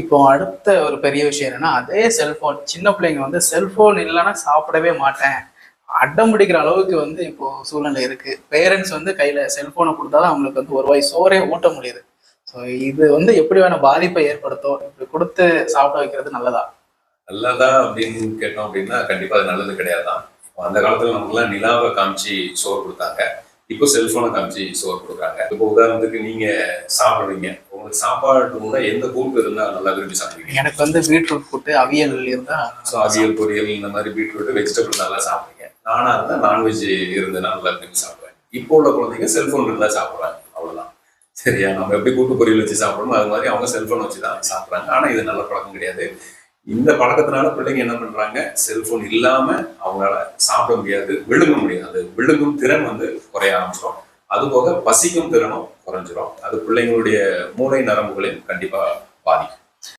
இப்போ அடுத்த ஒரு பெரிய விஷயம் என்னன்னா, அதே செல்ஃபோன் சின்ன பிள்ளைங்க வந்து செல்ஃபோன் இல்லன்னா சாப்பிடவே மாட்டேன். அடம் பிடிக்கிற அளவுக்கு வந்து இப்போ சூழ்நிலை இருக்கு. பேரண்ட்ஸ் வந்து கையில செல்ஃபோன குடுத்தா தான் அவங்களுக்கு வந்து ஒரு வாய் சோறே ஊட்ட முடியுது. ஸோ இது வந்து எப்படியான பாதிப்பை ஏற்படுத்தும்? இப்படி குடுத்து சாப்பிட வைக்கிறது நல்லதா? நல்லதா அப்படின்னு கேட்டோம் அப்படின்னா கண்டிப்பா அது நல்லது கிடையாதுதான். இப்போ அந்த காலத்துல நமக்குலாம் நிலாவை காமிச்சு சோறு கொடுத்தாங்க. இப்போ செல்போனை காமிச்சு சோறு கொடுக்குறாங்க. இப்போ உதாரணத்துக்கு நீங்க சாப்பிடுறீங்க, உங்களுக்கு சாப்பாடு கூட எந்த கூட்டு இருந்தா நல்லா விரும்பி சாப்பிடுவீங்க? எனக்கு வந்து பீட்ரூட் கூட்டு, அவியல் இருந்தா ஸோ அவியல், பொரியல் இந்த மாதிரி பீட்ரூட், வெஜிடபிள் நல்லா சாப்பிடுவீங்க. நானா இருந்தா நான்வெஜ் இருந்ததுன்னா நல்லா விரும்பி சாப்பிடுவேன். இப்போ உள்ள குழந்தைங்க செல்போன் இருந்தா சாப்பிடுறாங்க, அவ்வளவுதான். சரியா? நம்ம எப்படி கூட்டு பொரியல் வச்சு சாப்பிடணும் அது மாதிரி அவங்க செல்போன் வச்சு தான் சாப்பிடுறாங்க. ஆனா இது நல்ல பழக்கம் கிடையாது. இந்த பழக்கத்தினால பிள்ளைங்க என்ன பண்றாங்க, செல்போன் இல்லாம அவங்களால சாப்பிட முடியாது, விழுங்க முடியாது. அது விழுங்கும் திறன் வந்து குறைய ஆரம்பிச்சிடும். அது போக பசிக்கும் திறனும் குறைஞ்சிரும். அது பிள்ளைங்களுடைய மூளை நரம்புகளையும் கண்டிப்பா பாதிக்கும்.